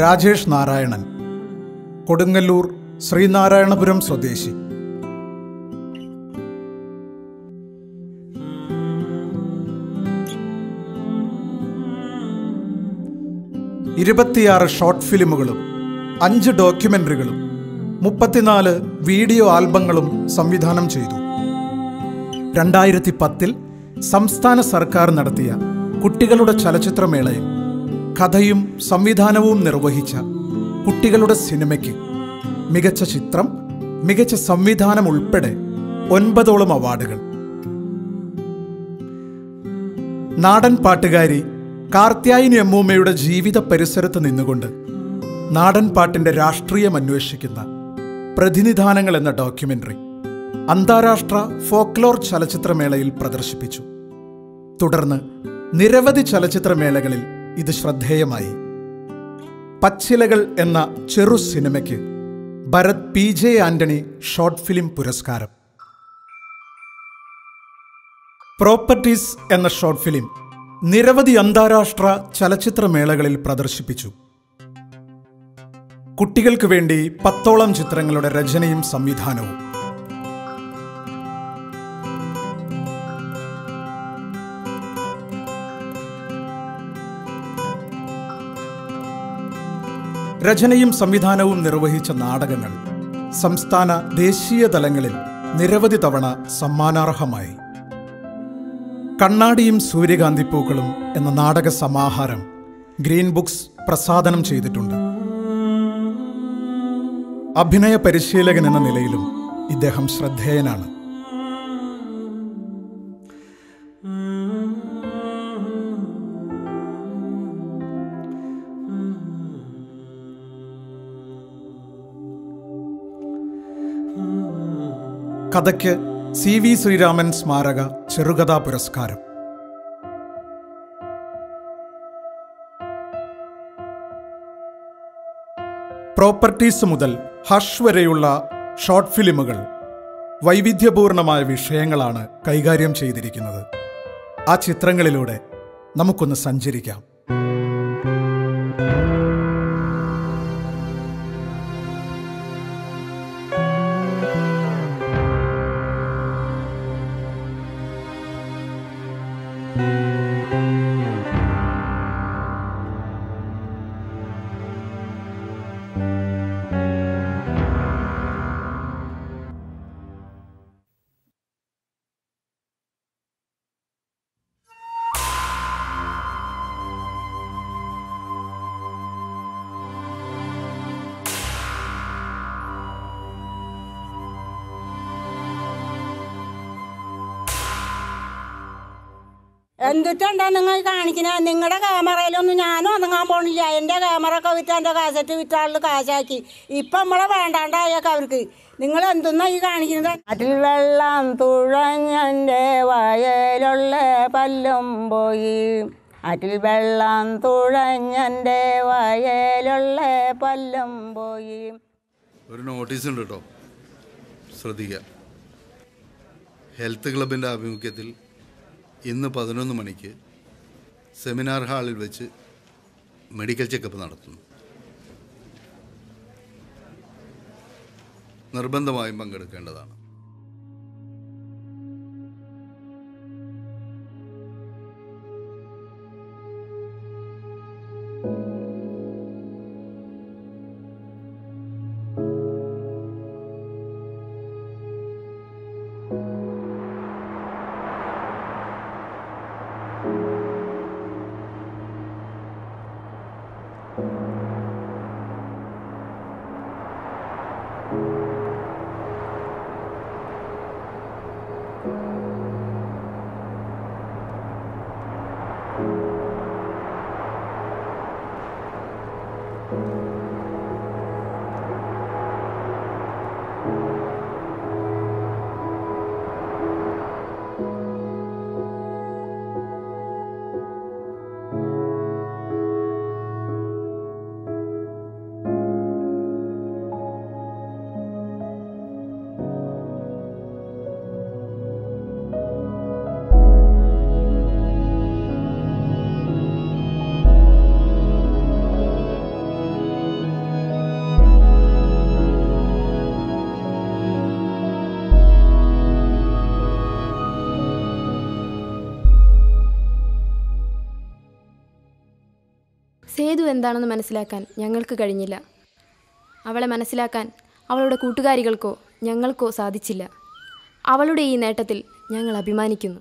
രാജേഷ് നാരായണൻ, കൊടുങ്ങല്ലൂർ ശ്രീനാരായണപുരം സ്വദേശി. ഇരുപത്തിയാറ് short ഫിലിമുകളും 5 ഡോക്യുമെന്ററികളും 34 video ആൽബങ്ങളും സംവിധാനം ചെയ്തു. 2010 സംസ്ഥാന സർക്കാർ നടത്തിയ കുട്ടികളുടെ ചലച്ചിത്രമേളയിൽ കഥയും സംവിധാനവും നിർവഹിച്ച കുട്ടികളുടെ സിനിമയ്ക്ക് മികച്ച ചിത്രം, മികച്ച സംവിധാനം ഉൾപ്പെടെ 9ഓളം അവാർഡുകൾ. നാടൻ പാട്ടുകാരി കാർത്യായനി അമ്മൂമ്മയുടെ ജീവിത പരിസരത്ത് നിന്നുകൊണ്ട് നാടൻ പാട്ടിന്റെ രാഷ്ട്രീയം അന്വേഷിക്കുന്ന പ്രതിനിധാനങ്ങൾ എന്ന ഡോക്യുമെന്ററി അന്താരാഷ്ട്ര ഫോക്ലോർ ചലച്ചിത്രമേളയിൽ പ്രദർശിപ്പിച്ചു. തുടർന്ന് നിരവധി ചലച്ചിത്രമേളകളിൽ ഇത് ശ്രദ്ധേയമായി. പച്ചിലകൾ എന്ന ചെറു സിനിമയ്ക്ക് Bharat PJ Antony short film പുരസ്കാരം. പ്രോപ്പർട്ടീസ് എന്ന ഷോർട്ട് ഫിലിം നിരവധി അന്താരാഷ്ട്ര ചലച്ചിത്രമേളകളിൽ പ്രദർശിപ്പിച്ചു. കുട്ടികൾക്ക് വേണ്ടി 10ഓളം ചിത്രങ്ങളുടെ രചനയും സംവിധാനവും. രചനയും സംവിധാനവും നിർവഹിച്ച നാടകങ്ങൾ സംസ്ഥാന ദേശീയ തലങ്ങളിൽ നിരവധി തവണ സമ്മാനാർഹമായി. കണ്ണാടിയും സൂര്യകാന്തിപ്പൂക്കളും എന്ന നാടക സമാഹാരം ഗ്രീൻ ബുക്സ് പ്രസാധനം ചെയ്തിട്ടുണ്ട്. അഭിനയ പരിശീലകൻ എന്ന നിലയിലും ഇദ്ദേഹം ശ്രദ്ധേയനാണ്. കഥയ്ക്ക് CV ശ്രീരാമൻ സ്മാരക ചെറുകഥാ പുരസ്കാരം. പ്രോപ്പർട്ടീസ് മുതൽ ഹഷ് വരെയുള്ള ഷോർട്ട് ഫിലിമുകൾ വൈവിധ്യപൂർണമായ വിഷയങ്ങളാണ് കൈകാര്യം ചെയ്തിരിക്കുന്നത്. ആ ചിത്രങ്ങളിലൂടെ നമുക്കൊന്ന് സഞ്ചരിക്കാം. എന്തിട്ടാ നിങ്ങൾ കാണിക്കുന്നത്? നിങ്ങളുടെ ക്യാമറയിലൊന്നും ഞാനും ഒതുങ്ങാൻ പോണില്ല. എൻ്റെ ക്യാമറ ഒക്കെ വിറ്റ് എൻ്റെ കാസറ്റ് വിറ്റാളിൽ കാശാക്കി. ഇപ്പം നമ്മളെ വേണ്ടാണ്ടായൊക്കെ അവർക്ക്. നിങ്ങൾ എന്തെന്നാ ഈ കാണിക്കുന്നത്? അതിൽ വെള്ളം തുഴഞ്ഞെൻ്റെ വയലുള്ള പല്ലും പോയി, അതിൽ വെള്ളം തുഴഞ്ഞെൻ്റെ വയലുള്ള പല്ലും പോയി. ഒരു നോട്ടീസ് ഉണ്ട് കേട്ടോ, ശ്രദ്ധിക്കുക. ഹെൽത്ത് ക്ലബിൻ്റെ ആഭിമുഖ്യത്തിൽ ഇന്ന് 11 മണിക്ക് സെമിനാർ ഹാളിൽ വെച്ച് മെഡിക്കൽ ചെക്കപ്പ് നടത്തുന്നു. നിർബന്ധമായും പങ്കെടുക്കേണ്ടതാണ്. സേതു എന്താണെന്ന് മനസ്സിലാക്കാൻ ഞങ്ങൾക്ക് കഴിഞ്ഞില്ല. അവളെ മനസ്സിലാക്കാൻ അവളുടെ കൂട്ടുകാരികൾക്കോ ഞങ്ങൾക്കോ സാധിച്ചില്ല. അവളുടെ ഈ നേട്ടത്തിൽ ഞങ്ങൾ അഭിമാനിക്കുന്നു.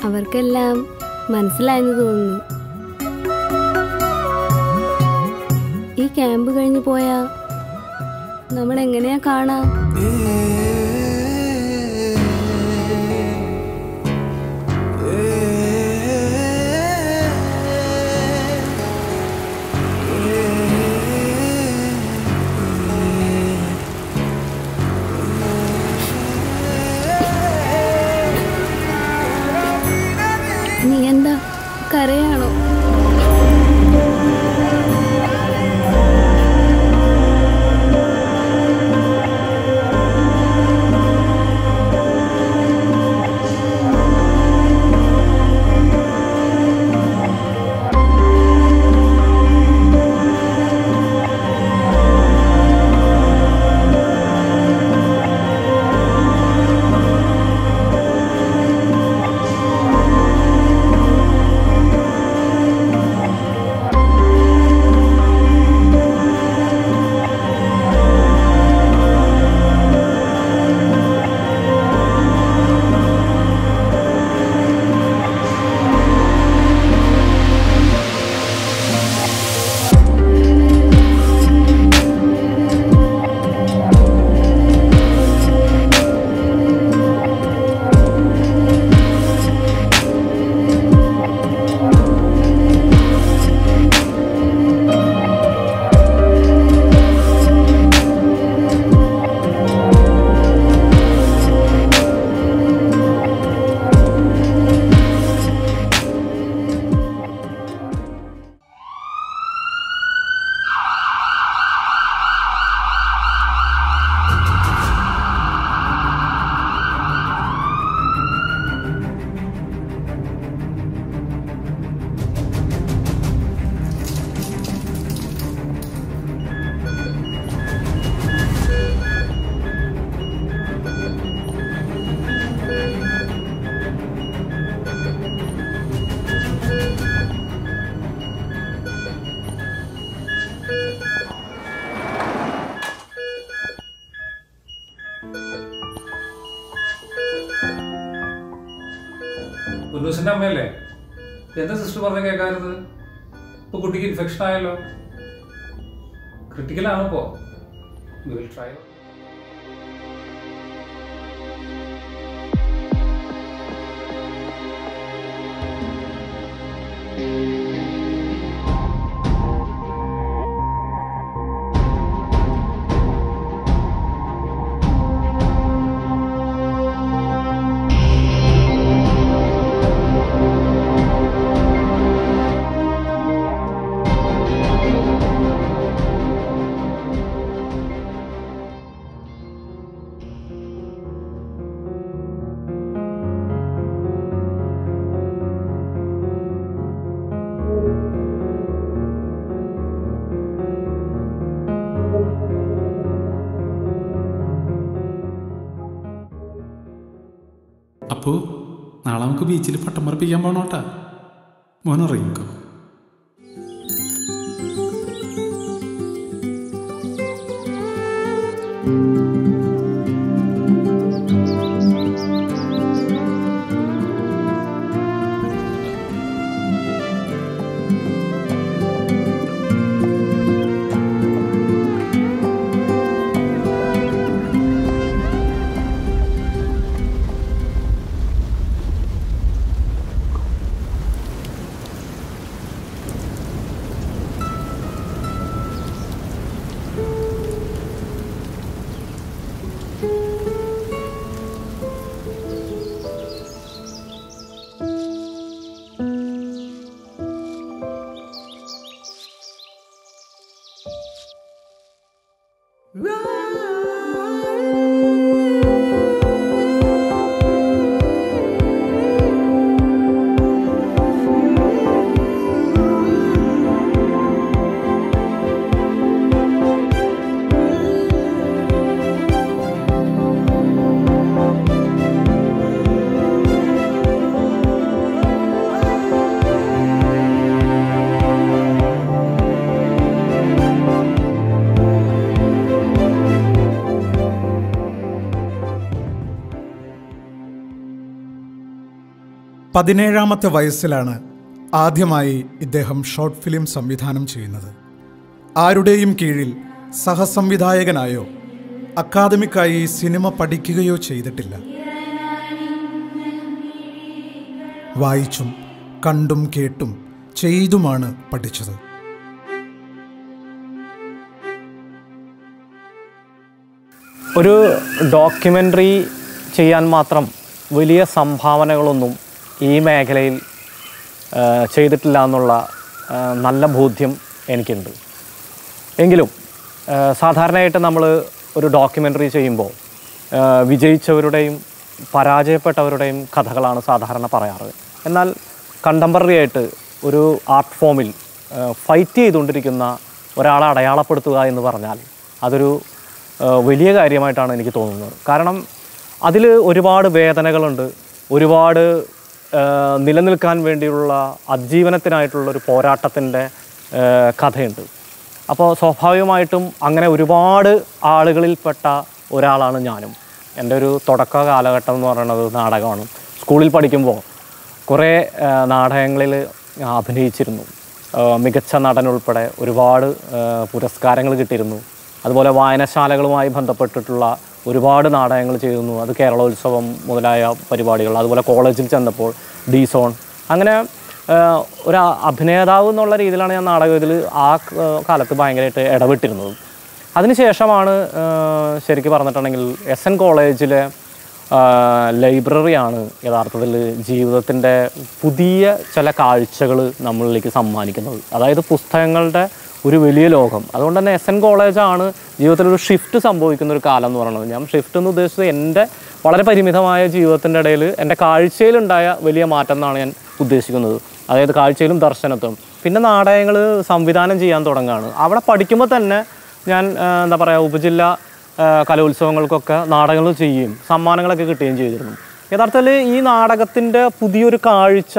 അവർക്കെല്ലാം മനസ്സിലായെന്ന് തോന്നുന്നു. ഈ ക്യാമ്പ് കഴിഞ്ഞ് പോയാ നമ്മൾ എങ്ങനെയാ കാണാ? നീ എന്താ കരയാണോ? ഉന്നൂസിന്റെ അമ്മയല്ലേ? എന്താ സിസ്റ്റർ പറഞ്ഞ കേൾക്കാറുണ്ട്? ഇപ്പൊ കുട്ടിക്ക് ഇൻഫെക്ഷൻ ആയല്ലോ. ക്രിട്ടിക്കലാണോ ഇപ്പോ? We will try. അപ്പോൾ നാളെ നമുക്ക് ബീച്ചിൽ പട്ടം പറപ്പിക്കാൻ പോകണോട്ടാ. മോനുറങ്ങിക്കോ. പതിനേഴാമത്തെ വയസ്സിലാണ് ആദ്യമായി ഇദ്ദേഹം ഷോർട്ട് ഫിലിം സംവിധാനം ചെയ്യുന്നത്. ആരുടെയും കീഴിൽ സഹസംവിധായകനായോ അക്കാദമിക്കായി സിനിമ പഠിക്കുകയോ ചെയ്തിട്ടില്ല. വായിച്ചും കണ്ടും കേട്ടും ചെയ്തുമാണ് പഠിച്ചത്. ഒരു ഡോക്യുമെൻ്ററി ചെയ്യാൻ മാത്രം വലിയ സംഭാവനകളൊന്നും ഈ മേഖലയിൽ ചെയ്തിട്ടില്ല എന്നുള്ള നല്ല ബോധ്യം എനിക്കുണ്ട്. എങ്കിലും സാധാരണയായിട്ട് നമ്മൾ ഒരു ഡോക്യുമെൻ്ററി ചെയ്യുമ്പോൾ വിജയിച്ചവരുടെയും പരാജയപ്പെട്ടവരുടെയും കഥകളാണ് സാധാരണ പറയാറ്. എന്നാൽ കണ്ടംപററി ആയിട്ട് ഒരു ആർട്ട് ഫോമിൽ ഫൈറ്റ് ചെയ്തുകൊണ്ടിരിക്കുന്ന ഒരാളെ അടയാളപ്പെടുത്തുക എന്ന് പറഞ്ഞാൽ അതൊരു വലിയ കാര്യമായിട്ടാണ് എനിക്ക് തോന്നുന്നത്. കാരണം അതിൽ ഒരുപാട് വേദനകളുണ്ട്, ഒരുപാട് നിലനിൽക്കാൻ വേണ്ടിയുള്ള അതിജീവനത്തിനായിട്ടുള്ളൊരു പോരാട്ടത്തിൻ്റെ കഥയുണ്ട്. അപ്പോൾ സ്വാഭാവികമായിട്ടും അങ്ങനെ ഒരുപാട് ആളുകളിൽപ്പെട്ട ഒരാളാണ് ഞാനും. എൻ്റെ ഒരു തുടക്ക കാലഘട്ടം എന്ന് പറയുന്നത് നാടകമാണ്. സ്കൂളിൽ പഠിക്കുമ്പോൾ കുറേ നാടകങ്ങളിൽ അഭിനയിച്ചിരുന്നു. മികച്ച നടൻ ഉൾപ്പെടെ ഒരുപാട് പുരസ്കാരങ്ങൾ കിട്ടിയിരുന്നു. അതുപോലെ വായനശാലകളുമായി ബന്ധപ്പെട്ടിട്ടുള്ള ഒരുപാട് നാടകങ്ങൾ ചെയ്യുന്നു. അത് കേരളോത്സവം മുതലായ പരിപാടികൾ, അതുപോലെ കോളേജിൽ ചെന്നപ്പോൾ ഡി സോൺ, അങ്ങനെ ഒരു അഭിനേതാവ് എന്നുള്ള രീതിയിലാണ് ഞാൻ നാടകത്തിൽ ആ കാലത്ത് ഭയങ്കരമായിട്ട് ഇടപെട്ടിരുന്നത്. അതിനുശേഷമാണ് ശരിക്കും പറഞ്ഞിട്ടുണ്ടെങ്കിൽ SN കോളേജിലെ ലൈബ്രറിയാണ് യഥാർത്ഥത്തിൽ ജീവിതത്തിൻ്റെ പുതിയ ചില കാഴ്ചകൾ നമ്മളിലേക്ക് സമ്മാനിക്കുന്നത്. അതായത് പുസ്തകങ്ങളുടെ ഒരു വലിയ ലോകം. അതുകൊണ്ട് തന്നെ SN കോളേജാണ് ജീവിതത്തിലൊരു ഷിഫ്റ്റ് സംഭവിക്കുന്ന ഒരു കാലം എന്ന് പറയുന്നത്. ഞാൻ ഷിഫ്റ്റ് എന്ന് ഉദ്ദേശിച്ചത് എൻ്റെ വളരെ പരിമിതമായ ജീവിതത്തിൻ്റെ ഇടയിൽ എൻ്റെ കാഴ്ചയിലുണ്ടായ വലിയ മാറ്റം എന്നാണ് ഞാൻ ഉദ്ദേശിക്കുന്നത്. അതായത് കാഴ്ചയിലും ദർശനത്തും. പിന്നെ നാടകങ്ങൾ സംവിധാനം ചെയ്യാൻ തുടങ്ങുകയാണ്. അവിടെ പഠിക്കുമ്പോൾ തന്നെ ഞാൻ എന്താ പറയുക, ഉപജില്ലാ കലോത്സവങ്ങൾക്കൊക്കെ നാടകങ്ങൾ ചെയ്യുകയും സമ്മാനങ്ങളൊക്കെ കിട്ടുകയും ചെയ്തിരുന്നു. യഥാർത്ഥത്തിൽ ഈ നാടകത്തിൻ്റെ പുതിയൊരു കാഴ്ച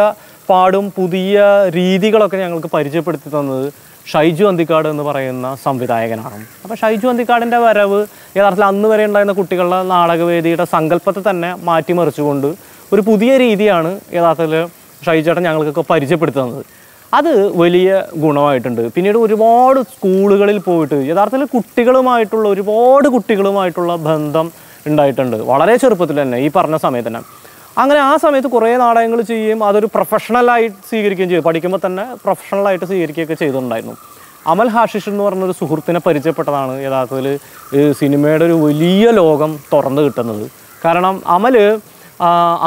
പാടും പുതിയ രീതികളൊക്കെ ഞങ്ങൾക്ക് പരിചയപ്പെടുത്തി തന്നത് ഷൈജു അന്തിക്കാട് എന്ന് പറയുന്ന സംവിധായകനാണ്. അപ്പോൾ ഷൈജു അന്തിക്കാടിൻ്റെ വരവ് യഥാർത്ഥത്തിൽ അന്ന് വരെ ഉണ്ടായിരുന്ന കുട്ടികളുടെ നാടകവേദിയുടെ സങ്കല്പത്തെ തന്നെ മാറ്റിമറിച്ചുകൊണ്ട് ഒരു പുതിയ രീതിയാണ് യഥാർത്ഥത്തിൽ ഷൈജേട്ടൻ ഞങ്ങൾക്കൊക്കെ പരിചയപ്പെടുത്തി തന്നത്. അത് വലിയ ഗുണമായിട്ടുണ്ട്. പിന്നീട് ഒരുപാട് സ്കൂളുകളിൽ പോയിട്ട് യഥാർത്ഥത്തിൽ ഒരുപാട് കുട്ടികളുമായിട്ടുള്ള ബന്ധം ഉണ്ടായിട്ടുണ്ട്. വളരെ ചെറുപ്പത്തിൽ തന്നെ, ഈ പറഞ്ഞ സമയത്ത് തന്നെ. അങ്ങനെ ആ സമയത്ത് കുറേ നാടകങ്ങൾ ചെയ്യുകയും അതൊരു പ്രൊഫഷണലായിട്ട് സ്വീകരിക്കുകയും ചെയ്തു. പഠിക്കുമ്പോൾ തന്നെ പ്രൊഫഷണലായിട്ട് സ്വീകരിക്കുകയൊക്കെ ചെയ്തിട്ടുണ്ടായിരുന്നു. അമൽ ഹാഷിഷ് എന്ന് പറഞ്ഞൊരു സുഹൃത്തിനെ പരിചയപ്പെട്ടതാണ് യഥാർത്ഥത്തിൽ സിനിമയുടെ ഒരു വലിയ ലോകം തുറന്നു കിട്ടുന്നത്. കാരണം അമൽ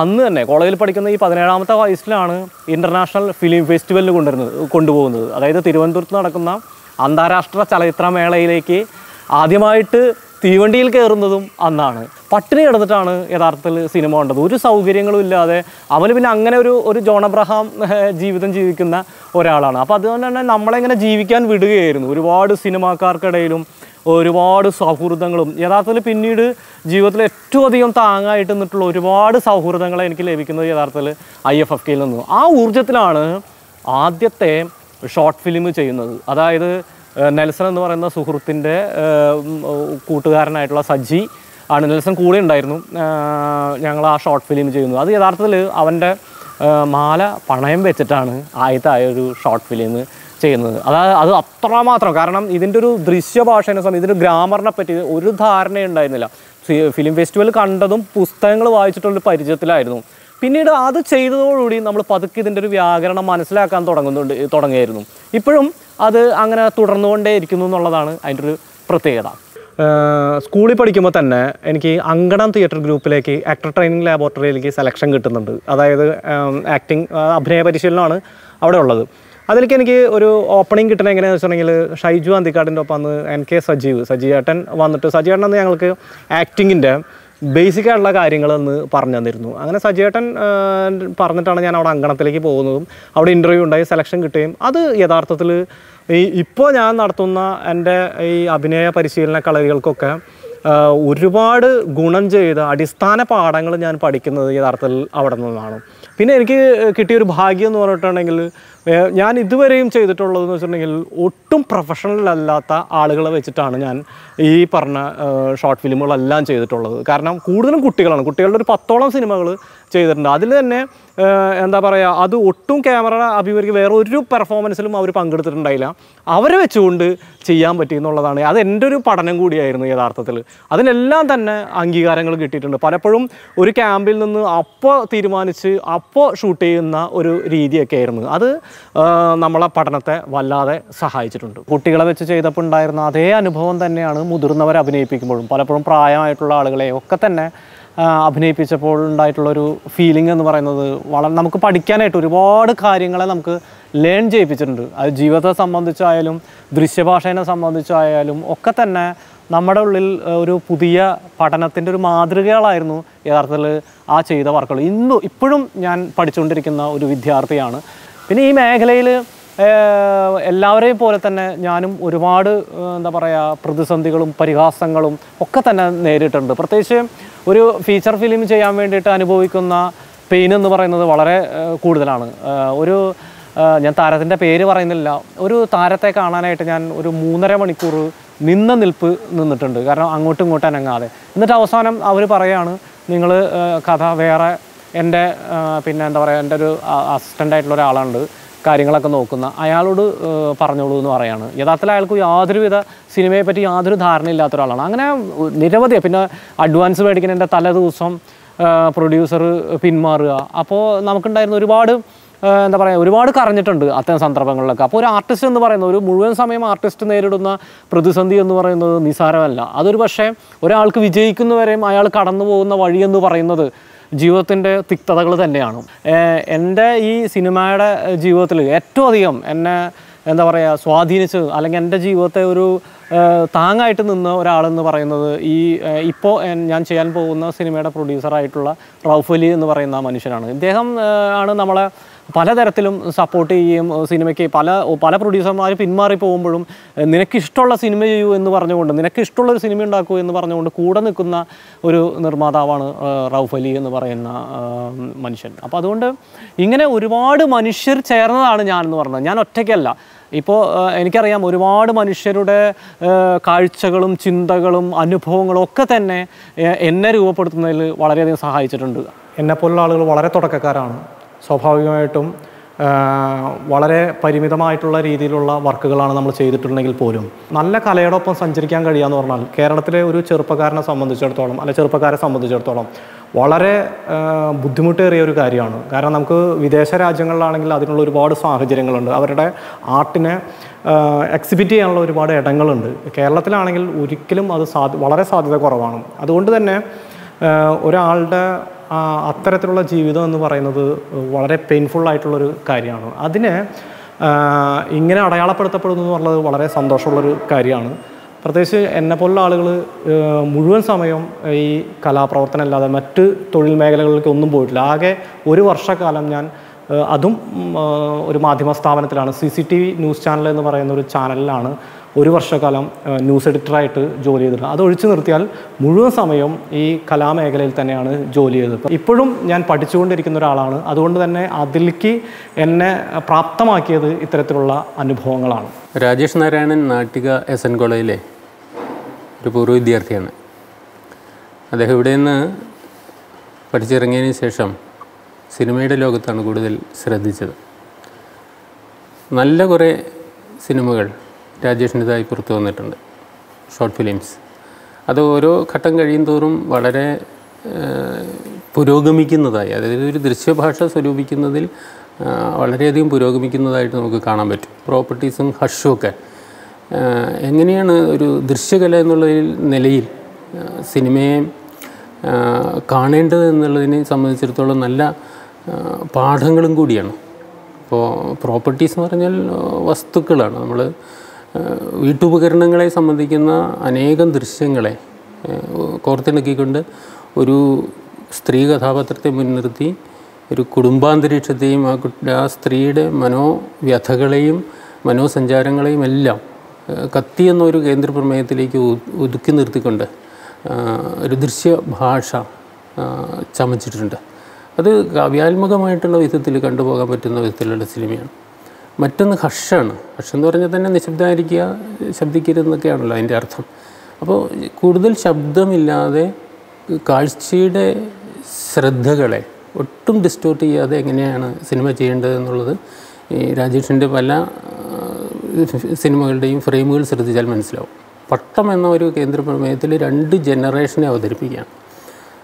അന്ന് തന്നെ കോളേജിൽ പഠിക്കുന്ന ഈ 17ാമത്തെ വയസ്സിലാണ് ഇൻ്റർനാഷണൽ ഫിലിം ഫെസ്റ്റിവലിന് കൊണ്ടുപോകുന്നത്. അതായത് തിരുവനന്തപുരത്ത് നടക്കുന്ന അന്താരാഷ്ട്ര ചലച്ചിത്രമേളയിലേക്ക് ആദ്യമായിട്ട് തീവണ്ടിയിൽ കയറുന്നതും അന്നാണ്. പട്ടിണി കിടന്നിട്ടാണ് യഥാർത്ഥത്തിൽ സിനിമ കണ്ടത്. ഒരു സൗകര്യങ്ങളും ഇല്ലാതെ. അവന് പിന്നെ അങ്ങനെ ഒരു ജോൺ അബ്രഹാം ജീവിതം ജീവിക്കുന്ന ഒരാളാണ്. അപ്പോൾ അതുകൊണ്ട് തന്നെ നമ്മളെങ്ങനെ ജീവിക്കാൻ വിടുകയായിരുന്നു. ഒരുപാട് സിനിമാക്കാർക്കിടയിലും ഒരുപാട് സൗഹൃദങ്ങളും യഥാർത്ഥത്തിൽ പിന്നീട് ജീവിതത്തിൽ ഏറ്റവും അധികം താങ്ങായിട്ട് നിന്നിട്ടുള്ള ഒരുപാട് സൗഹൃദങ്ങൾ എനിക്ക് ലഭിക്കുന്നത് യഥാർത്ഥത്തിൽ IFFKയിൽ നിന്ന്. ആ ഊർജ്ജത്തിലാണ് ആദ്യത്തെ ഷോർട്ട് ഫിലിം ചെയ്യുന്നത്. അതായത് നെൽസൺ എന്ന് പറയുന്ന സുഹൃത്തിൻ്റെ കൂട്ടുകാരനായിട്ടുള്ള സജ്ജി ആണ്. നെൽസൺ കൂടെ ഉണ്ടായിരുന്നു. ഞങ്ങൾ ആ ഷോർട്ട് ഫിലിം ചെയ്യുന്നത്. അത് യഥാർത്ഥത്തിൽ അവൻ്റെ മാല പണയം വെച്ചിട്ടാണ് ആദ്യത്തെ ഷോർട്ട് ഫിലിം ചെയ്യുന്നത്. അത് അത്രമാത്രം, കാരണം ഇതിൻ്റെ ഒരു ദൃശ്യഭാഷേനെ സമയം ഇതിൻ്റെ ഗ്രാമറിനെ പറ്റി ഒരു ധാരണയുണ്ടായിരുന്നില്ല. ഫിലിം ഫെസ്റ്റിവൽ കണ്ടതും പുസ്തകങ്ങൾ വായിച്ചിട്ടുള്ളൊരു പരിചയത്തിലായിരുന്നു. പിന്നീട് അത് ചെയ്തതോടുകൂടി നമ്മൾ പതുക്കെ ഇതിൻ്റെ ഒരു വ്യാകരണം മനസ്സിലാക്കാൻ തുടങ്ങിയായിരുന്നു. ഇപ്പോഴും അത് അങ്ങനെ തുടർന്നുകൊണ്ടേ ഇരിക്കുന്നു എന്നുള്ളതാണ് അതിൻ്റെ ഒരു പ്രത്യേകത. സ്കൂളിൽ പഠിക്കുമ്പോൾ തന്നെ എനിക്ക് അങ്കണം തിയേറ്റർ ഗ്രൂപ്പിലേക്ക് ആക്ടർ ട്രെയിനിങ് ലാബോറട്ടറിയിലേക്ക് സെലക്ഷൻ കിട്ടുന്നുണ്ട്. അതായത് അഭിനയ പരിശീലനമാണ് അവിടെ ഉള്ളത്. അതിലേക്ക് എനിക്ക് ഒരു ഓപ്പണിംഗ് കിട്ടണ എങ്ങനെയാണെന്ന് വെച്ചിട്ടുണ്ടെങ്കിൽ ഷൈജു അന്തിക്കാടിൻ്റെ ഒപ്പം അന്ന് NK സജീവേട്ടൻ വന്നിട്ട് സജീവേട്ടൻ അന്ന് ഞങ്ങൾക്ക് ആക്ടിങ്ങിൻ്റെ ബേസിക് ആയിട്ടുള്ള കാര്യങ്ങളെന്ന് പറഞ്ഞു തന്നിരുന്നു. അങ്ങനെ സജീവേട്ടൻ പറഞ്ഞിട്ടാണ് ഞാൻ അവിടെ അങ്കണത്തിലേക്ക് പോകുന്നതും അവിടെ ഇൻ്റർവ്യൂ ഉണ്ടായി സെലക്ഷൻ കിട്ടുകയും അത് യഥാർത്ഥത്തിൽ ഇപ്പോൾ ഞാൻ നടത്തുന്ന എൻ്റെ ഈ അഭിനയ പരിശീലന കളരികൾക്കൊക്കെ ഒരുപാട് ഗുണം ചെയ്ത അടിസ്ഥാന പാഠങ്ങൾ ഞാൻ പഠിക്കുന്നത് യഥാർത്ഥത്തിൽ അവിടെ നിന്നാണ്. പിന്നെ എനിക്ക് കിട്ടിയൊരു ഭാഗ്യം എന്ന് പറഞ്ഞിട്ടുണ്ടെങ്കിൽ ഞാൻ ഇതുവരെയും ചെയ്തിട്ടുള്ളതെന്ന് വെച്ചിട്ടുണ്ടെങ്കിൽ ഒട്ടും പ്രൊഫഷണൽ അല്ലാത്ത ആളുകളെ വെച്ചിട്ടാണ് ഞാൻ ഈ പറഞ്ഞ ഷോർട്ട് ഫിലിമുകളെല്ലാം ചെയ്തിട്ടുള്ളത്. കാരണം കൂടുതലും കുട്ടികളുടെ ഒരു 10ഓളം സിനിമകൾ ചെയ്തിട്ടുണ്ട്. അതിൽ തന്നെ എന്താ പറയുക, അത് ഒട്ടും ക്യാമറ അഭിമുഖീകരിക്കുക വേറെ ഒരു പെർഫോമൻസിലും അവർ പങ്കെടുത്തിട്ടുണ്ടായില്ല. അവരെ വെച്ചുകൊണ്ട് ചെയ്യാൻ പറ്റി എന്നുള്ളതാണ്. അത് എൻ്റെ ഒരു പഠനം കൂടിയായിരുന്നു യഥാർത്ഥത്തിൽ. അതിനെല്ലാം തന്നെ അംഗീകാരങ്ങൾ കിട്ടിയിട്ടുണ്ട്. പലപ്പോഴും ഒരു ക്യാമ്പിൽ നിന്ന് അപ്പോൾ തീരുമാനിച്ച് അപ്പോൾ ഷൂട്ട് ചെയ്യുന്ന ഒരു രീതിയൊക്കെ ആയിരുന്നു. അത് നമ്മളെ പഠനത്തെ വല്ലാതെ സഹായിച്ചിട്ടുണ്ട്. കുട്ടികളെ വെച്ച് ചെയ്തപ്പോൾ ഉണ്ടായിരുന്ന അതേ അനുഭവം തന്നെയാണ് മുതിർന്നവരെ അഭിനയിപ്പിക്കുമ്പോഴും. പലപ്പോഴും പ്രായമായിട്ടുള്ള ആളുകളെ ഒക്കെ തന്നെ അഭിനയിപ്പിച്ചപ്പോൾ ഉണ്ടായിട്ടുള്ളൊരു ഫീലിംഗ് എന്ന് പറയുന്നത് നമുക്ക് പഠിക്കാനായിട്ട് ഒരുപാട് കാര്യങ്ങളെ നമുക്ക് ലേൺ ചെയ്യിപ്പിച്ചിട്ടുണ്ട്. അത് ജീവിതത്തെ സംബന്ധിച്ചായാലും ദൃശ്യഭാഷേനെ സംബന്ധിച്ചായാലും ഒക്കെ തന്നെ നമ്മുടെ ഉള്ളിൽ ഒരു പുതിയ പഠനത്തിൻ്റെ ഒരു മാതൃകകളായിരുന്നു യഥാർത്ഥത്തിൽ ആ ചെയ്ത വർക്കുകൾ. ഇപ്പോഴും ഞാൻ പഠിച്ചുകൊണ്ടിരിക്കുന്ന ഒരു വിദ്യാർത്ഥിയാണ്. പിന്നെ ഈ മേഖലയിൽ എല്ലാവരെയും പോലെ തന്നെ ഞാനും ഒരുപാട് എന്താ പറയുക പ്രതിസന്ധികളും പരിഹാസങ്ങളും ഒക്കെ തന്നെ നേരിട്ടുണ്ട്. പ്രത്യേകിച്ച് ഒരു ഫീച്ചർ ഫിലിം ചെയ്യാൻ വേണ്ടിയിട്ട് അനുഭവിക്കുന്ന പെയിൻ എന്ന് പറയുന്നത് വളരെ കൂടുതലാണ്. ഞാൻ താരത്തിൻ്റെ പേര് പറയുന്നില്ല, ഒരു താരത്തെ കാണാനായിട്ട് ഞാൻ ഒരു 3.5 മണിക്കൂർ നിന്നിട്ടുണ്ട്. കാരണം അങ്ങോട്ടും ഇങ്ങോട്ടും അനങ്ങാതെ. എന്നിട്ട് അവസാനം അവർ പറയുകയാണ്, നിങ്ങൾ കഥ വേറെ എൻ്റെ പിന്നെ എന്താ പറയുക എൻ്റെ ഒരു അസിസ്റ്റൻ്റായിട്ടുള്ള ഒരാളുണ്ട് കാര്യങ്ങളൊക്കെ നോക്കുന്ന, അയാളോട് പറഞ്ഞോളൂ എന്ന് പറയാണ്. യഥാർത്ഥത്തിൽ അയാൾക്ക് യാതൊരുവിധ സിനിമയെ പറ്റി യാതൊരു ധാരണയില്ലാത്ത ഒരാളാണ്. അങ്ങനെ നിരവധി, പിന്നെ അഡ്വാൻസ് മേടിക്കുന്നതിൻ്റെ തലേ ദിവസം പ്രൊഡ്യൂസർ പിന്മാറുക. അപ്പോൾ നമുക്കുണ്ടായിരുന്ന എന്താ പറയുക ഒരുപാട് കരഞ്ഞിട്ടുണ്ട് അത്തരം സന്ദർഭങ്ങളിലൊക്കെ. അപ്പോൾ ഒരു ആർട്ടിസ്റ്റ് എന്ന് പറയുന്നത്, ഒരു മുഴുവൻ സമയം ആർട്ടിസ്റ്റ് നേരിടുന്ന പ്രതിസന്ധി എന്ന് പറയുന്നത് നിസ്സാരമല്ല. അതൊരു പക്ഷേ ഒരാൾക്ക് വിജയിക്കുന്നവരെയും അയാൾ കടന്നു പോകുന്ന വഴിയെന്ന് പറയുന്നത് ജീവിതത്തിൻ്റെ തിക്തതകൾ തന്നെയാണ്. എൻ്റെ ഈ സിനിമയുടെ ജീവിതത്തിൽ ഏറ്റവും അധികം എന്നെ എന്താ പറയുക സ്വാധീനിച്ചത്, അല്ലെങ്കിൽ എൻ്റെ ജീവിതത്തെ ഒരു താങ്ങായിട്ട് നിന്ന ഒരാളെന്ന് പറയുന്നത് ഇപ്പോൾ ഞാൻ ചെയ്യാൻ പോകുന്ന സിനിമയുടെ പ്രൊഡ്യൂസറായിട്ടുള്ള റൌഫ് അലി എന്ന് പറയുന്ന മനുഷ്യനാണ്. ഇദ്ദേഹം ആണ് നമ്മളെ പലതരത്തിലും സപ്പോർട്ട് ചെയ്യുകയും സിനിമയ്ക്ക് പല പ്രൊഡ്യൂസർമാർ പിന്മാറി പോകുമ്പോഴും നിനക്കിഷ്ടമുള്ള സിനിമ ചെയ്യൂ എന്ന് പറഞ്ഞുകൊണ്ട്, നിനക്കിഷ്ടമുള്ളൊരു സിനിമ ഉണ്ടാക്കൂ എന്ന് പറഞ്ഞുകൊണ്ട് കൂടെ നിൽക്കുന്ന ഒരു നിർമ്മാതാവാണ് റൌഫ് അലി എന്ന് പറയുന്ന മനുഷ്യൻ. അപ്പോൾ അതുകൊണ്ട് ഇങ്ങനെ ഒരുപാട് മനുഷ്യർ ചേർന്നതാണ് ഞാൻ എന്ന് പറഞ്ഞത്. ഞാൻ ഒറ്റയ്ക്കല്ല. ഇപ്പോൾ എനിക്കറിയാം ഒരുപാട് മനുഷ്യരുടെ കാഴ്ചകളും ചിന്തകളും അനുഭവങ്ങളും ഒക്കെ തന്നെ എന്നെ രൂപപ്പെടുത്തുന്നതിൽ വളരെയധികം സഹായിച്ചിട്ടുണ്ട്. എന്നെപ്പോലുള്ള ആളുകൾ വളരെ തുടക്കക്കാരാണ്. സ്വാഭാവികമായിട്ടും വളരെ പരിമിതമായിട്ടുള്ള രീതിയിലുള്ള വർക്കുകളാണ് നമ്മൾ ചെയ്തിട്ടുണ്ടെങ്കിൽ പോലും നല്ല കലയോടൊപ്പം സഞ്ചരിക്കാൻ കഴിയുകയെന്ന് പറഞ്ഞാൽ കേരളത്തിലെ ഒരു ചെറുപ്പക്കാരനെ സംബന്ധിച്ചിടത്തോളം, അല്ലെ ചെറുപ്പക്കാരെ സംബന്ധിച്ചിടത്തോളം വളരെ ബുദ്ധിമുട്ടേറിയ ഒരു കാര്യമാണ്. കാരണം നമുക്ക് വിദേശ രാജ്യങ്ങളിലാണെങ്കിൽ അതിനുള്ള ഒരുപാട് സാഹചര്യങ്ങളുണ്ട്, അവരുടെ ആർട്ടിനെ എക്സിബിറ്റ് ചെയ്യാനുള്ള ഒരുപാട് ഇടങ്ങളുണ്ട്. കേരളത്തിലാണെങ്കിൽ ഒരിക്കലും അത് വളരെ സാധ്യത കുറവാണ്. അതുകൊണ്ട് തന്നെ ഒരാളുടെ അത്തരത്തിലുള്ള ജീവിതം എന്ന് പറയുന്നത് വളരെ പെയിൻഫുള്ളായിട്ടുള്ളൊരു കാര്യമാണ്. അതിനെ ഇങ്ങനെ അടയാളപ്പെടുത്തപ്പെടുന്നു എന്നുള്ളത് വളരെ സന്തോഷമുള്ളൊരു കാര്യമാണ്. പ്രത്യേകിച്ച് എന്നെപ്പോലുള്ള ആളുകൾ മുഴുവൻ സമയം ഈ കലാപ്രവർത്തനം അല്ലാതെ മറ്റ് തൊഴിൽ മേഖലകളിലേക്ക് ഒന്നും പോയിട്ടില്ല. ആകെ 1 വർഷക്കാലം ഞാൻ അതും ഒരു മാധ്യമ സ്ഥാപനത്തിലാണ്, CCTV ന്യൂസ് ചാനൽ എന്ന് പറയുന്ന ഒരു ചാനലിലാണ് 1 വർഷക്കാലം ന്യൂസ് എഡിറ്ററായിട്ട് ജോലി ചെയ്തിട്ടുണ്ട്. അത് ഒഴിച്ചു നിർത്തിയാൽ മുഴുവൻ സമയം ഈ കലാമേഖലയിൽ തന്നെയാണ് ജോലി ചെയ്തത്. ഇപ്പോഴും ഞാൻ പഠിച്ചുകൊണ്ടിരിക്കുന്ന ഒരാളാണ്. അതുകൊണ്ട് തന്നെ അതിലേക്ക് എന്നെ പ്രാപ്തമാക്കിയത് ഇത്തരത്തിലുള്ള അനുഭവങ്ങളാണ്. രാജേഷ് നാരായണൻ നാട്ടിക SN കോളേജിലെ ഒരു പൂർവ്വ വിദ്യാർത്ഥിയാണ്. അദ്ദേഹം ഇവിടെ നിന്ന് പഠിച്ചിറങ്ങിയതിന് ശേഷം സിനിമയുടെ ലോകത്താണ് കൂടുതൽ ശ്രദ്ധിച്ചത്. നല്ല കുറേ സിനിമകൾ രാജേഷിൻ്റെതായി പുറത്തു വന്നിട്ടുണ്ട്, ഷോർട്ട് ഫിലിംസ്. അത് ഓരോ ഘട്ടം കഴിയും തോറും വളരെ പുരോഗമിക്കുന്നതായി, അതായത് ഒരു ദൃശ്യഭാഷ സ്വരൂപിക്കുന്നതിൽ വളരെയധികം പുരോഗമിക്കുന്നതായിട്ട് നമുക്ക് കാണാൻ പറ്റും. പ്രോപ്പർട്ടീസും ഹഷും ഒക്കെ എങ്ങനെയാണ് ഒരു ദൃശ്യകല എന്നുള്ള നിലയിൽ സിനിമയെ കാണേണ്ടത് എന്നുള്ളതിനെ സംബന്ധിച്ചിടത്തോളം നല്ല പാഠങ്ങളും കൂടിയാണ്. ഇപ്പോൾ പ്രോപ്പർട്ടീസ് എന്ന് പറഞ്ഞാൽ വസ്തുക്കളാണ്. നമ്മൾ വീട്ടുപകരണങ്ങളെ സംബന്ധിക്കുന്ന അനേകം ദൃശ്യങ്ങളെ കോർത്തിണക്കിക്കൊണ്ട് ഒരു സ്ത്രീ കഥാപാത്രത്തെ മുൻനിർത്തി ഒരു കുടുംബാന്തരീക്ഷത്തെയും ആ സ്ത്രീയുടെ മനോവ്യഥകളെയും മനോസഞ്ചാരങ്ങളെയും എല്ലാം കത്തി എന്നൊരു കേന്ദ്ര പ്രമേയത്തിലേക്ക് ഒതുക്കി നിർത്തിക്കൊണ്ട് ഒരു ദൃശ്യഭാഷ ചമച്ചിട്ടുണ്ട്. അത് കാവ്യാത്മകമായിട്ടുള്ള വിധത്തിൽ കണ്ടുപോകാൻ പറ്റുന്ന വിധത്തിലുള്ള സിനിമയാണ്. മറ്റൊന്ന് ഹഷാണ്. ഹഷ് എന്ന് പറഞ്ഞാൽ തന്നെ നിശബ്ദമായിരിക്കുക, ശബ്ദിക്കരുതെന്നൊക്കെയാണല്ലോ അതിൻ്റെ അർത്ഥം. അപ്പോൾ കൂടുതൽ ശബ്ദമില്ലാതെ കാഴ്ചയുടെ ശ്രദ്ധകളെ ഒട്ടും ഡിസ്റ്റോർട്ട് ചെയ്യാതെ എങ്ങനെയാണ് സിനിമ ചെയ്യേണ്ടത് എന്നുള്ളത് ഈ രാജേഷിൻ്റെ പല സിനിമകളുടെയും ഫ്രെയിമുകൾ ശ്രദ്ധിച്ചാൽ മനസ്സിലാവും. പട്ടം എന്ന ഒരു കേന്ദ്ര പ്രമേയത്തിൽ 2 ജനറേഷനെ അവതരിപ്പിക്കുകയാണ്.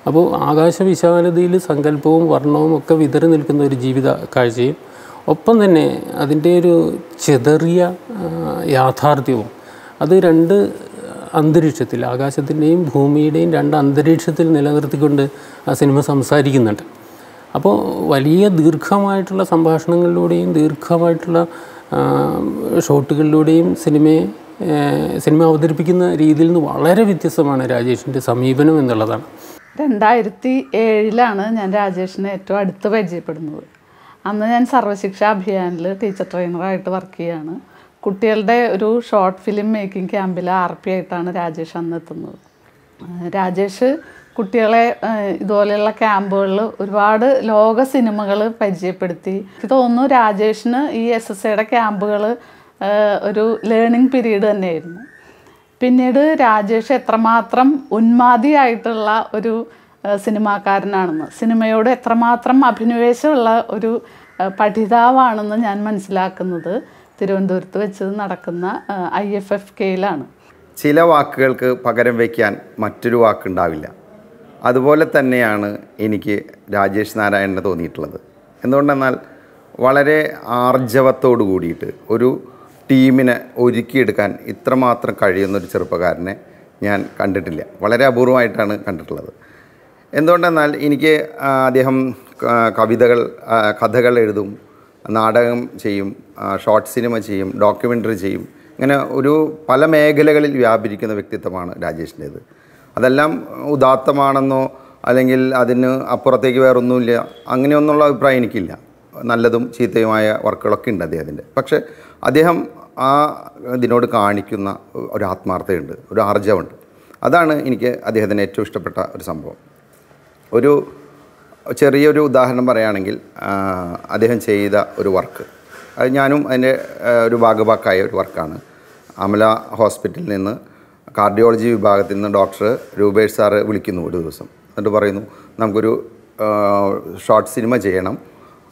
അപ്പോൾ ആകാശവിശാലതയിൽ സങ്കല്പവും വർണ്ണവും ഒക്കെ വിതറി നിൽക്കുന്ന ഒരു ജീവിത കാഴ്ചയും ഒപ്പം തന്നെ അതിൻ്റെ ഒരു ചെതറിയ യാഥാർത്ഥ്യവും, അത് 2 അന്തരീക്ഷത്തിൽ, ആകാശത്തിൻ്റെയും ഭൂമിയുടെയും 2 അന്തരീക്ഷത്തിൽ നിലനിർത്തിക്കൊണ്ട് ആ സിനിമ സംസാരിക്കുന്നുണ്ട്. അപ്പോൾ വലിയ ദീർഘമായിട്ടുള്ള സംഭാഷണങ്ങളിലൂടെയും ദീർഘമായിട്ടുള്ള ഷോട്ടുകളിലൂടെയും സിനിമ അവതരിപ്പിക്കുന്ന രീതിയിൽ നിന്ന് വളരെ വ്യത്യസ്തമാണ് രാജേഷിൻ്റെ സമീപനം എന്നുള്ളതാണ്. 2007 ഞാൻ രാജേഷിനെ ഏറ്റവും അടുത്ത് പരിചയപ്പെടുന്നത്. അന്ന് ഞാൻ സർവശിക്ഷാ അഭിയാനിൽ ടീച്ചർ ട്രെയിനറായിട്ട് വർക്ക് ചെയ്യുകയാണ്. കുട്ടികളുടെ ഒരു ഷോർട്ട് ഫിലിം മേക്കിംഗ് ക്യാമ്പിൽ RP ആയിട്ടാണ് രാജേഷ് അന്ന് എത്തുന്നത്. രാജേഷ് കുട്ടികളെ ഇതുപോലെയുള്ള ക്യാമ്പുകളിൽ ഒരുപാട് ലോക സിനിമകൾ പരിചയപ്പെടുത്തി. എനിക്ക് തോന്നുന്നു രാജേഷിന് ഈ SSAയുടെ ക്യാമ്പുകൾ ഒരു ലേണിംഗ് പീരീഡ് തന്നെയായിരുന്നു. പിന്നീട് രാജേഷ് എത്രമാത്രം ഉന്മാദിയായിട്ടുള്ള ഒരു സിനിമാക്കാരനാണെന്ന്, സിനിമയോട് എത്രമാത്രം അഭിനിവേശമുള്ള ഒരു പഠിതാവാണെന്ന് ഞാൻ മനസ്സിലാക്കുന്നത് തിരുവനന്തപുരത്ത് വെച്ച് നടക്കുന്ന IFFKയിലാണ്. ചില വാക്കുകൾക്ക് പകരം വയ്ക്കാൻ മറ്റൊരു വാക്കുണ്ടാവില്ല. അതുപോലെ തന്നെയാണ് എനിക്ക് രാജേഷ് നാരായണനെ തോന്നിയിട്ടുള്ളത്. എന്തുകൊണ്ടെന്നാൽ വളരെ ആർജവത്തോടു കൂടിയിട്ട് ഒരു ടീമിനെ ഒരുക്കിയെടുക്കാൻ ഇത്രമാത്രം കഴിയുന്നൊരു ചെറുപ്പക്കാരനെ ഞാൻ കണ്ടിട്ടില്ല. വളരെ അപൂർവമായിട്ടാണ് കണ്ടിട്ടുള്ളത്. എന്തുകൊണ്ടെന്നാൽ എനിക്ക് അദ്ദേഹം കഥകൾ എഴുതും, നാടകം ചെയ്യും, ഷോർട്ട് സിനിമ ചെയ്യും, ഡോക്യുമെൻ്ററി ചെയ്യും. ഇങ്ങനെ പല മേഖലകളിൽ വ്യാപരിക്കുന്ന വ്യക്തിത്വമാണ് രാജേഷിൻ്റേത്. അതെല്ലാം ഉദാത്തമാണെന്നോ അല്ലെങ്കിൽ അതിന് അപ്പുറത്തേക്ക് വേറൊന്നുമില്ല അങ്ങനെയൊന്നുള്ള അഭിപ്രായം എനിക്കില്ല. നല്ലതും ചീത്തയുമായ വർക്കുകളൊക്കെ ഉണ്ട് അദ്ദേഹത്തിൻ്റെ. പക്ഷേ അദ്ദേഹം ഇതിനോട് കാണിക്കുന്ന ഒരു ആത്മാർത്ഥതയുണ്ട്, ഒരു ആർജവമുണ്ട്. അതാണ് എനിക്ക് അദ്ദേഹത്തിന് ഏറ്റവും ഇഷ്ടപ്പെട്ട ഒരു സംഭവം. ഒരു ചെറിയൊരു ഉദാഹരണം പറയുകയാണെങ്കിൽ, അദ്ദേഹം ചെയ്ത ഒരു വർക്ക്, അത് ഞാനും അതിൻ്റെ ഒരു ഭാഗഭാക്കായ ഒരു വർക്കാണ്. അമല ഹോസ്പിറ്റലിൽ നിന്ന് കാർഡിയോളജി വിഭാഗത്തിൽ നിന്ന് ഡോക്ടർ രൂപേഷ് സാറ് വിളിക്കുന്നു ഒരു ദിവസം. എന്നിട്ട് പറയുന്നു, നമുക്കൊരു ഷോർട്ട് സിനിമ ചെയ്യണം,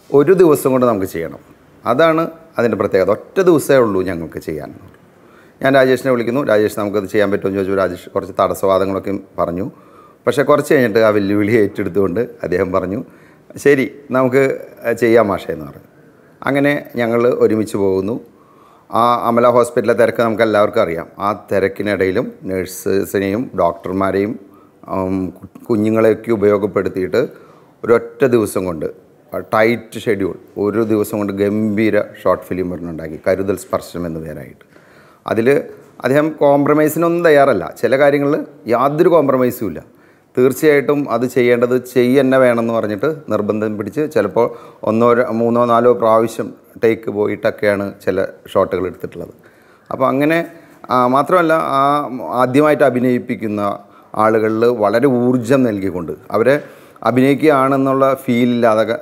1 ദിവസം കൊണ്ട് നമുക്ക് ചെയ്യണം. അതാണ് അതിൻ്റെ പ്രത്യേകത. ഒറ്റ ദിവസമേ ഉള്ളൂ ഞങ്ങൾക്ക് ചെയ്യാൻ. ഞാൻ രാജേഷിനെ വിളിക്കുന്നു. രാജേഷ് നമുക്കത് ചെയ്യാൻ പറ്റുമെന്ന് ചോദിച്ചു. രാജേഷ് കുറച്ച് തടസ്സവാദങ്ങളൊക്കെ പറഞ്ഞു. പക്ഷേ കുറച്ച് കഴിഞ്ഞിട്ട് ആ വെല്ലുവിളി ഏറ്റെടുത്തുകൊണ്ട് അദ്ദേഹം പറഞ്ഞു, ശരി നമുക്ക് ചെയ്യാം മാഷേ എന്ന് പറഞ്ഞു. അങ്ങനെ ഞങ്ങൾ ഒരുമിച്ച് പോകുന്നു. ആ അമല ഹോസ്പിറ്റലിലെ തിരക്ക് നമുക്ക് എല്ലാവർക്കും അറിയാം. ആ തിരക്കിനിടയിലും നഴ്സസിനെയും ഡോക്ടർമാരെയും കുഞ്ഞുങ്ങളെയൊക്കെ ഉപയോഗപ്പെടുത്തിയിട്ട് ഒരൊറ്റ ദിവസം കൊണ്ട്, ടൈറ്റ് ഷെഡ്യൂൾ, 1 ദിവസം കൊണ്ട് ഗംഭീര ഷോർട്ട് ഫിലിം പറഞ്ഞുണ്ടാക്കി, കരുതൽ സ്പർശനം എന്ന പേരായിട്ട്. അതിൽ അദ്ദേഹം കോംപ്രമൈസിനൊന്നും തയ്യാറല്ല. ചില കാര്യങ്ങളിൽ യാതൊരു കോംപ്രമൈസും ഇല്ല. തീർച്ചയായിട്ടും അത് ചെയ്യേണ്ടത് തന്നെ വേണമെന്ന് പറഞ്ഞിട്ട് നിർബന്ധം പിടിച്ച് ചിലപ്പോൾ 1, 3, 4 പ്രാവശ്യം ടേക്ക് പോയിട്ടൊക്കെയാണ് ചില ഷോട്ടുകൾ എടുത്തിട്ടുള്ളത്. അപ്പോൾ അങ്ങനെ മാത്രമല്ല ആദ്യമായിട്ട് അഭിനയിപ്പിക്കുന്ന ആളുകളിൽ വളരെ ഊർജം നൽകിക്കൊണ്ട് അവരെ അഭിനയിക്കുകയാണെന്നുള്ള ഫീൽ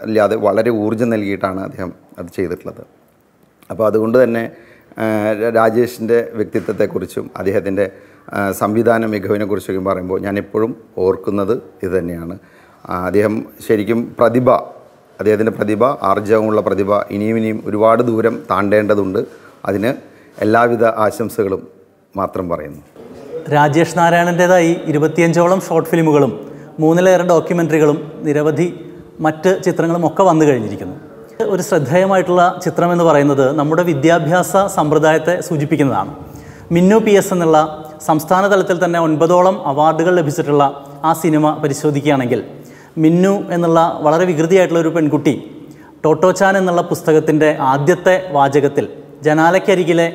ഇല്ലാതെ വളരെ ഊർജം നൽകിയിട്ടാണ് അദ്ദേഹം അത് ചെയ്തിട്ടുള്ളത്. അപ്പോൾ അതുകൊണ്ട് തന്നെ രാജേഷിൻ്റെ വ്യക്തിത്വത്തെക്കുറിച്ചും അദ്ദേഹത്തിൻ്റെ സംവിധാന മികവിനെക്കുറിച്ചൊക്കെ പറയുമ്പോൾ ഞാനെപ്പോഴും ഓർക്കുന്നത് ഇത് തന്നെയാണ്. അദ്ദേഹം ശരിക്കും അദ്ദേഹത്തിൻ്റെ പ്രതിഭ, ആർജവമുള്ള പ്രതിഭ ഇനിയും ഒരുപാട് ദൂരം താണ്ടേണ്ടതുണ്ട്. അതിന് എല്ലാവിധ ആശംസകളും മാത്രം പറയുന്നു. രാജേഷ് നാരായണൻ്റേതായി 25ഓളം ഷോർട്ട് ഫിലിമുകളും 3-ലേറെ ഡോക്യുമെൻ്ററികളും നിരവധി മറ്റ് ചിത്രങ്ങളും ഒക്കെ വന്നു കഴിഞ്ഞിരിക്കുന്നു. ഒരു ശ്രദ്ധേയമായിട്ടുള്ള ചിത്രമെന്ന് പറയുന്നത് നമ്മുടെ വിദ്യാഭ്യാസ സമ്പ്രദായത്തെ സൂചിപ്പിക്കുന്നതാണ്. മിന്നു PS എന്നുള്ള സംസ്ഥാന തലത്തിൽ തന്നെ 9ഓളം അവാർഡുകൾ ലഭിച്ചിട്ടുള്ള ആ സിനിമ പരിശോധിക്കുകയാണെങ്കിൽ മിന്നു എന്നുള്ള വളരെ വികൃതിയായിട്ടുള്ള ഒരു പെൺകുട്ടി ടോട്ടോച്ചാൻ എന്നുള്ള പുസ്തകത്തിൻ്റെ ആദ്യത്തെ വാചകത്തിൽ ജനാലയ്ക്കരികിലെ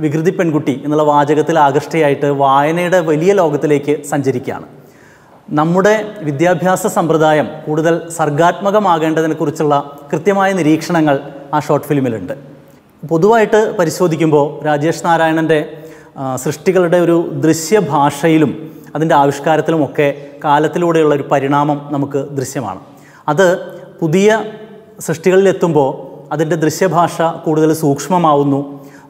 വികൃതി പെൺകുട്ടി എന്നുള്ള വാചകത്തിൽ ആകൃഷ്ടയായിട്ട് വായനയുടെ വലിയ ലോകത്തിലേക്ക് സഞ്ചരിക്കുകയാണ്. നമ്മുടെ വിദ്യാഭ്യാസ സമ്പ്രദായം കൂടുതൽ സർഗാത്മകമാകേണ്ടതിനെക്കുറിച്ചുള്ള കൃത്യമായ നിരീക്ഷണങ്ങൾ ആ ഷോർട്ട് ഫിലിമിലുണ്ട്. പൊതുവായിട്ട് പരിശോധിക്കുമ്പോൾ രാജേഷ് നാരായണൻ്റെ സൃഷ്ടികളുടെ ഒരു ദൃശ്യഭാഷയിലും അതിൻ്റെ ആവിഷ്കാരത്തിലുമൊക്കെ കാലത്തിലൂടെയുള്ള ഒരു പരിണാമം നമുക്ക് ദൃശ്യമാണ്. അത് പുതിയ സൃഷ്ടികളിലെത്തുമ്പോൾ അതിൻ്റെ ദൃശ്യഭാഷ കൂടുതൽ സൂക്ഷ്മമാവുന്നു.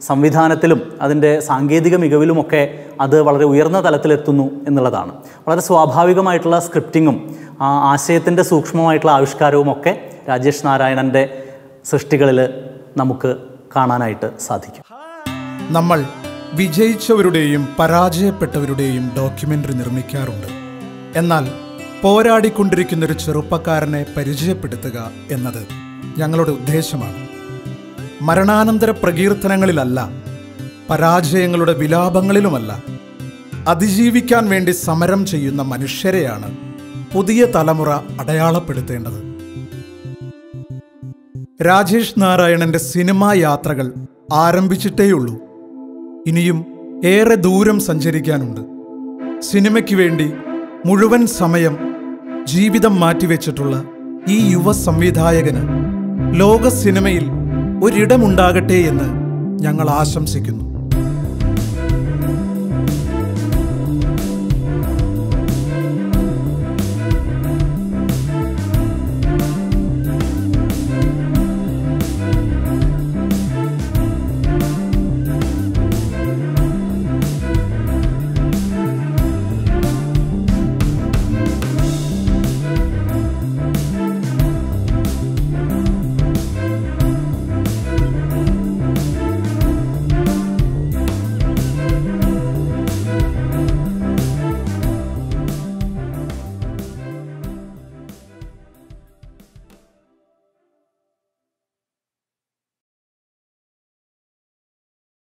സംവിധാനത്തിലും അതിൻ്റെ സാങ്കേതിക മികവിലുമൊക്കെ അത് വളരെ ഉയർന്ന തലത്തിലെത്തുന്നു എന്നുള്ളതാണ്. വളരെ സ്വാഭാവികമായിട്ടുള്ള സ്ക്രിപ്റ്റിങ്ങും ആശയത്തിൻ്റെ സൂക്ഷ്മമായിട്ടുള്ള ആവിഷ്കാരവുമൊക്കെ രാജേഷ് നാരായണൻ്റെ സൃഷ്ടികളിൽ നമുക്ക് കാണാനായിട്ട് സാധിക്കും. നമ്മൾ വിജയിച്ചവരുടെയും പരാജയപ്പെട്ടവരുടെയും ഡോക്യുമെൻ്ററി നിർമ്മിക്കാറുണ്ട്. എന്നാൽ പോരാടിക്കൊണ്ടിരിക്കുന്നൊരു ചെറുപ്പക്കാരനെ പരിചയപ്പെടുത്തുക എന്നത് ഞങ്ങളുടെ ഉദ്ദേശമാണ്. മരണാനന്തര പ്രകീർത്തനങ്ങളിലല്ല, പരാജയങ്ങളുടെ വിലാപങ്ങളിലുമല്ല, അതിജീവിക്കാൻ വേണ്ടി സമരം ചെയ്യുന്ന മനുഷ്യരെയാണ് പുതിയ തലമുറ അടയാളപ്പെടുത്തേണ്ടത്. രാജേഷ് നാരായണൻ്റെ സിനിമാ യാത്രകൾ ആരംഭിച്ചിട്ടേയുള്ളൂ. ഇനിയും ഏറെ ദൂരം സഞ്ചരിക്കാനുണ്ട്. സിനിമയ്ക്ക് വേണ്ടി മുഴുവൻ സമയം ജീവിതം മാറ്റിവെച്ചിട്ടുള്ള ഈ യുവ സംവിധായകന് ലോക സിനിമയിൽ ഒരിടമുണ്ടാകട്ടെ എന്ന് ഞങ്ങൾ ആശംസിക്കുന്നു.